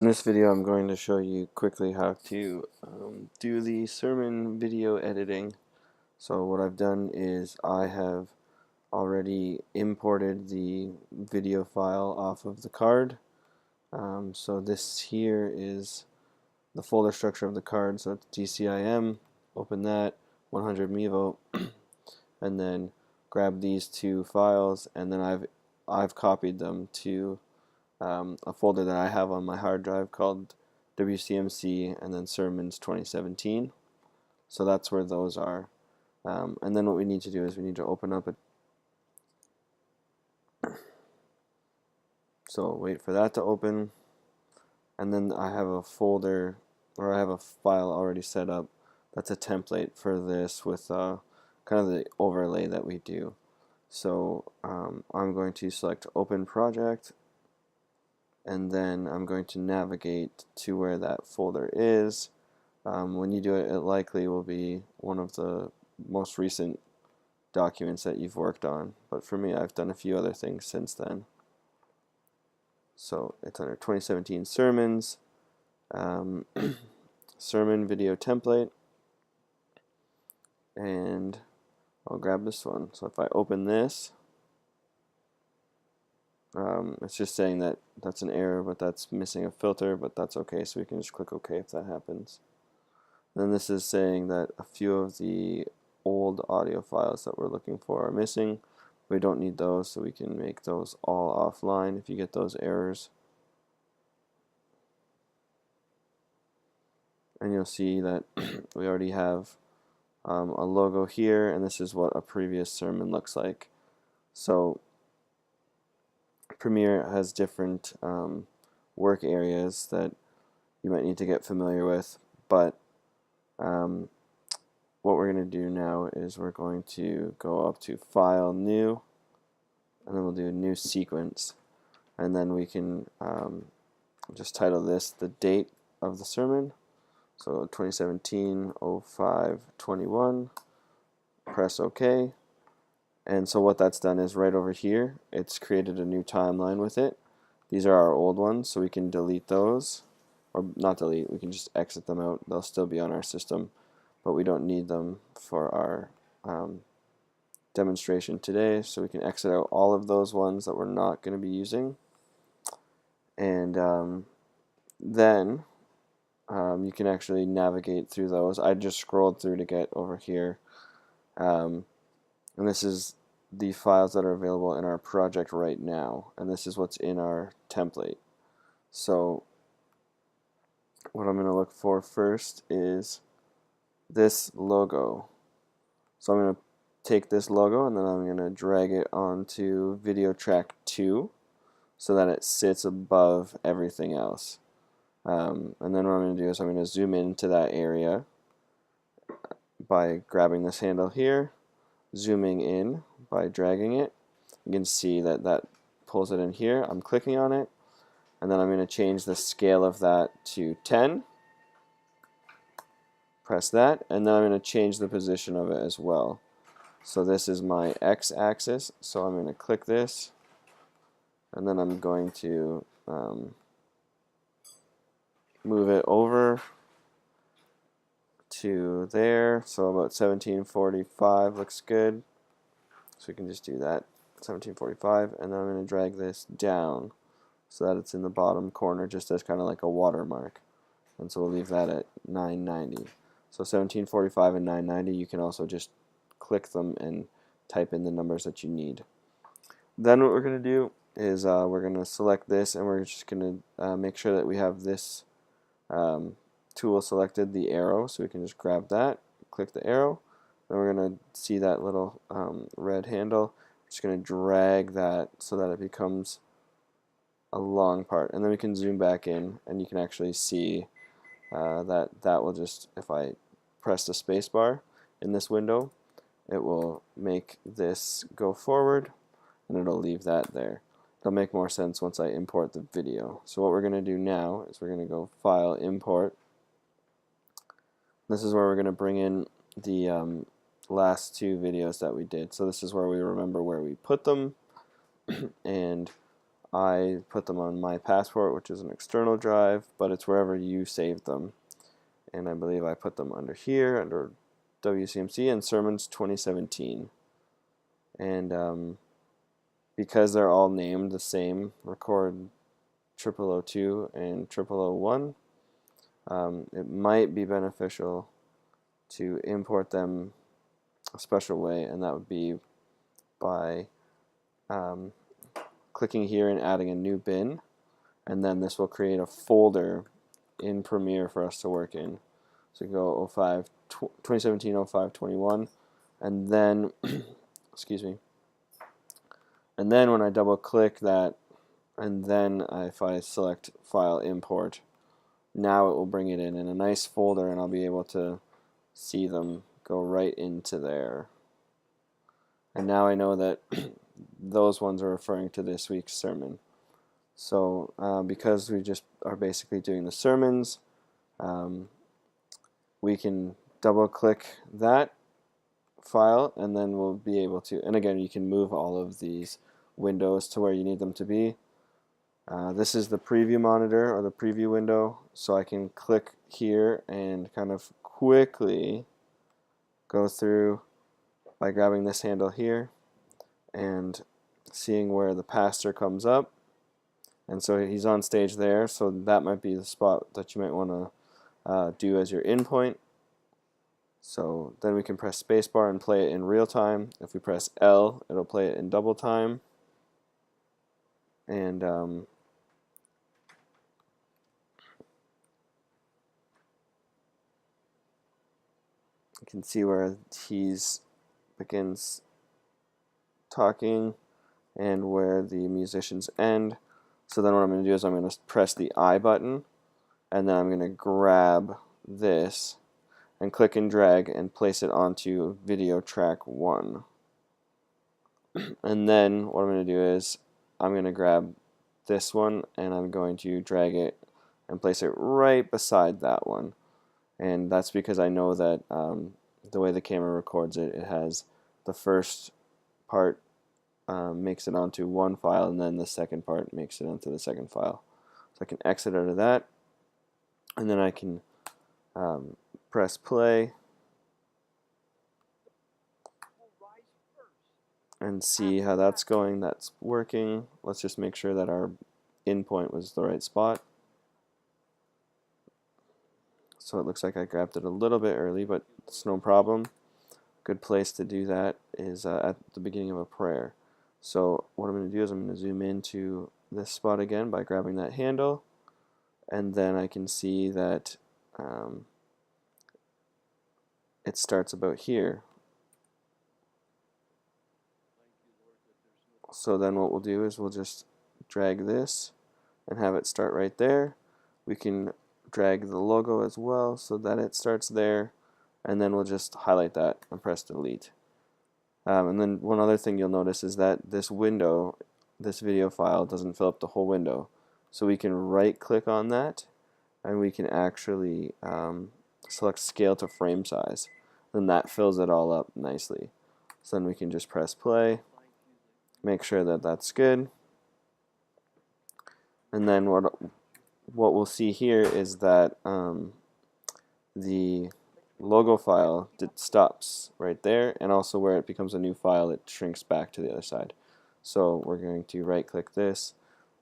In this video, I'm going to show you quickly how to do the sermon video editing. So what I've done is I have already imported the video file off of the card. So this here is the folder structure of the card. So it's DCIM, open that, 100 MeVo, and then grab these two files, and then I've copied them to a folder that I have on my hard drive called WCMC and then Sermons 2017. So that's where those are. And then what we need to do is we need to open up so wait for that to open, and then I have a folder, or I have a file already set up that's a template for this with kind of the overlay that we do. So I'm going to select Open Project, and then I'm going to navigate to where that folder is. When you do it, it likely will be one of the most recent documents that you've worked on, but for me, I've done a few other things since then. So it's under 2017 Sermons, Sermon Video Template, and I'll grab this one. So if I open this, it's just saying that that's an error, but that's missing a filter, but that's okay, so we can just click OK if that happens. Then this is saying that a few of the old audio files that we're looking for are missing. We don't need those, so we can make those all offline if you get those errors. And you'll see that we already have a logo here, and this is what a previous sermon looks like. So Premiere has different work areas that you might need to get familiar with, but what we're going to do now is we're going to go up to File, New, and then we'll do a new sequence, and then we can just title this the date of the sermon. So 2017-05-21, press OK. And so what that's done is right over here, it's created a new timeline with it. These are our old ones, so we can delete those, or not delete, we can just exit them out. They'll still be on our system, but we don't need them for our demonstration today, so we can exit out all of those ones that we're not going to be using. And then you can actually navigate through those. I just scrolled through to get over here, and this is the files that are available in our project right now, and this is what's in our template. So what I'm going to look for first is this logo. So I'm going to take this logo and then I'm going to drag it onto video track 2 so that it sits above everything else. And then what I'm going to do is I'm going to zoom into that area by grabbing this handle here, zooming in by dragging it. You can see that that pulls it in here. I'm clicking on it, and then I'm going to change the scale of that to 10. Press that, and then I'm going to change the position of it as well. So this is my x-axis, so I'm going to click this, and then I'm going to move it over to there, so about 1745 looks good. So we can just do that, 1745, and then I'm going to drag this down so that it's in the bottom corner just as kind of like a watermark. And so we'll leave that at 990. So 1745 and 990, you can also just click them and type in the numbers that you need. Then what we're going to do is we're going to select this, and we're just going to make sure that we have this tool selected, the arrow, so we can just grab that, click the arrow. Then we're going to see that little red handle. We're just going to drag that so that it becomes a long part, and then we can zoom back in, and you can actually see that will just, if I press the space bar in this window, it will make this go forward, and it'll leave that there. It'll make more sense once I import the video. So what we're going to do now is we're going to go File, Import. This is where we're going to bring in the last two videos that we did. So this is where we remember where we put them, and I put them on my passport, which is an external drive, but it's wherever you saved them. And I believe I put them under here, under WCMC and Sermons 2017. And because they're all named the same, record 0002 and 0001, it might be beneficial to import them a special way, and that would be by clicking here and adding a new bin, and then this will create a folder in Premiere for us to work in. So you go 2017 05 21, and then excuse me, and then when I double click that, and then if I select file import, now it will bring it in a nice folder, and I'll be able to see them go right into there. And now I know that those ones are referring to this week's sermon. So because we just are basically doing the sermons, we can double click that file, and then we'll be able to, and again, you can move all of these windows to where you need them to be. This is the preview monitor, or the preview window, so I can click here and kind of quickly go through by grabbing this handle here and seeing where the pastor comes up. And so he's on stage there, so that might be the spot that you might want to do as your in point. So then we can press spacebar and play it in real time. If we press L, it'll play it in double time. And you can see where he's begins talking and where the musicians end. So then what I'm going to do is I'm going to press the I button, and then I'm going to grab this and click and drag and place it onto video track 1. And then what I'm going to do is I'm going to grab this one, and I'm going to drag it and place it right beside that one. And that's because I know that the way the camera records it, it has the first part makes it onto one file, and then the second part makes it onto the second file. So I can exit out of that, and then I can press play and see how that's going. That's working. Let's just make sure that our in point was the right spot. So it looks like I grabbed it a little bit early, but it's no problem. Good place to do that is at the beginning of a prayer. So what I'm going to do is I'm going to zoom into this spot again by grabbing that handle, and then I can see that it starts about here. So then what we'll do is we'll just drag this and have it start right there. We can drag the logo as well so that it starts there, and then we'll just highlight that and press delete. And then one other thing you'll notice is that this window, this video file, doesn't fill up the whole window. So we can right click on that, and we can actually select scale to frame size. Then that fills it all up nicely. So then we can just press play, make sure that that's good. And then what we'll see here is that the logo file stops right there, and also where it becomes a new file, it shrinks back to the other side. So we're going to right click this,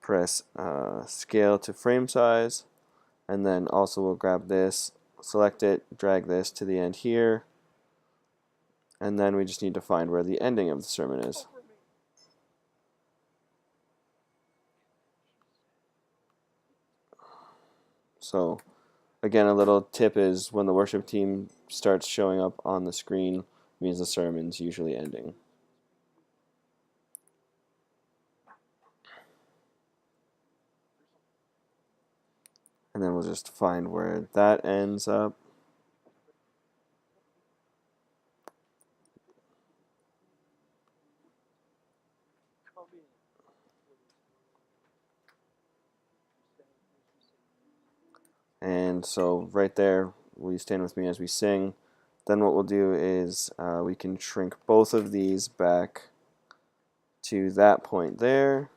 press scale to frame size, and then also we'll grab this, select it, drag this to the end here, and then we just need to find where the ending of the sermon is. So again, a little tip is when the worship team starts showing up on the screen, means the sermon's usually ending. And then we'll just find where that ends up. And so right there, will you stand with me as we sing? Then what we'll do is we can shrink both of these back to that point there,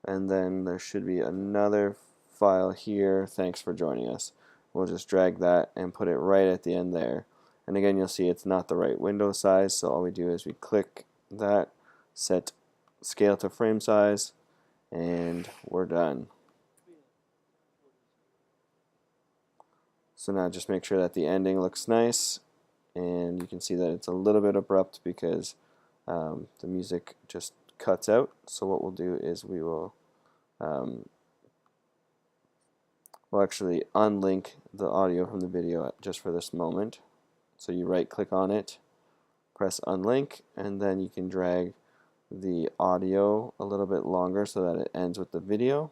and then there should be another file here. Thanks for joining us. We'll just drag that and put it right at the end there. And again, you'll see it's not the right window size, so all we do is we click that, set scale to frame size, and we're done. So now just make sure that the ending looks nice, and you can see that it's a little bit abrupt because the music just cuts out. So what we'll do is we'll actually unlink the audio from the video just for this moment. So you right click on it, press unlink, and then you can drag the audio a little bit longer so that it ends with the video.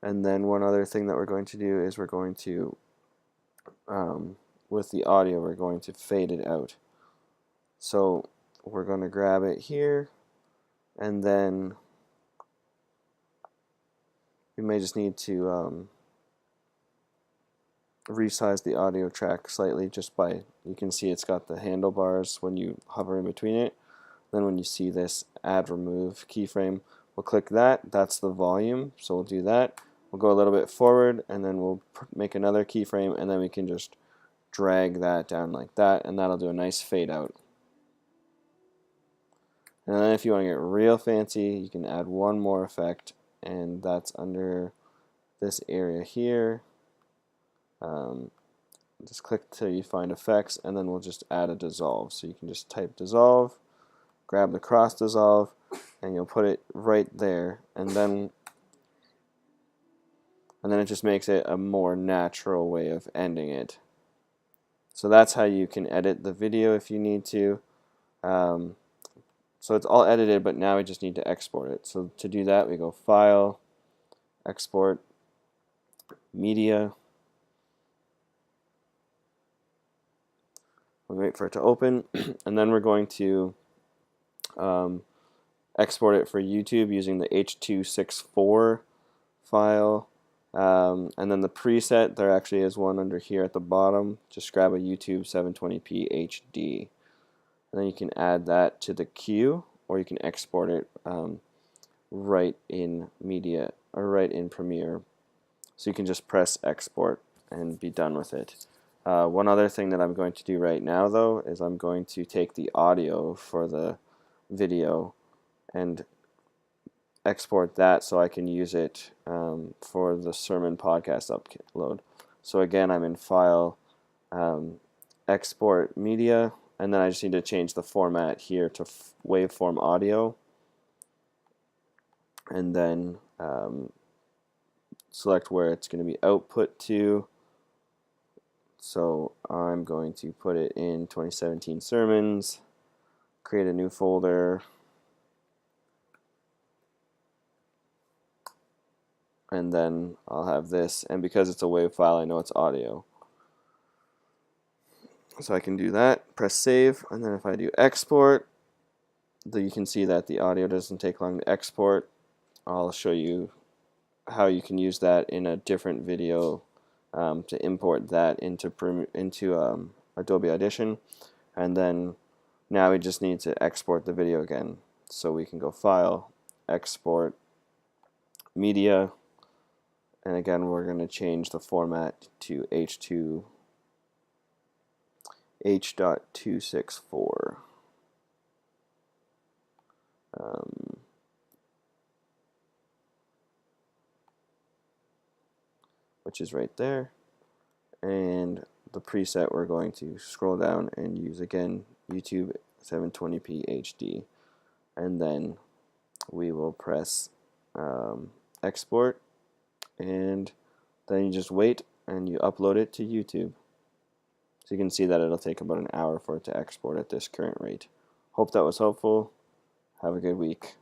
And then one other thing that we're going to do is we're going to with the audio, we're going to fade it out. So we're going to grab it here, and then we may just need to resize the audio track slightly just by, you can see it's got the handlebars when you hover in between it. Then when you see this add remove keyframe, we'll click that. That's the volume, so we'll do that. We'll go a little bit forward, and then we'll make another keyframe, and then we can just drag that down like that, and that'll do a nice fade out. And then if you want to get real fancy, you can add one more effect, and that's under this area here. Just click till you find effects, and then we'll just add a dissolve. So you can just type dissolve, grab the cross dissolve, and you'll put it right there, and then it just makes it a more natural way of ending it. So that's how you can edit the video if you need to. So it's all edited, but now we just need to export it. So to do that, we go File, Export, Media. We'll wait for it to open, and then we're going to export it for YouTube using the H.264 file. And then the preset, there actually is one under here at the bottom. Just grab a YouTube 720p HD. And then you can add that to the queue, or you can export it right in Media, or right in Premiere. So you can just press export and be done with it. One other thing that I'm going to do right now, though, is I'm going to take the audio for the video and export that so I can use it for the sermon podcast upload. So again, I'm in File, Export Media, and then I just need to change the format here to waveform audio, and then select where it's going to be output to. So I'm going to put it in 2017 sermons, create a new folder, and then I'll have this, and because it's a WAV file, I know it's audio. So I can do that, press save, and then if I do export, you can see that the audio doesn't take long to export. I'll show you how you can use that in a different video to import that into Adobe Audition. And then now we just need to export the video again. So we can go File, Export, Media, and again we're going to change the format to H.264. Which is right there, and the preset we're going to scroll down and use again YouTube 720p HD, and then we will press export, and then you just wait and you upload it to YouTube. So you can see that it'll take about an hour for it to export at this current rate. Hope that was helpful. Have a good week.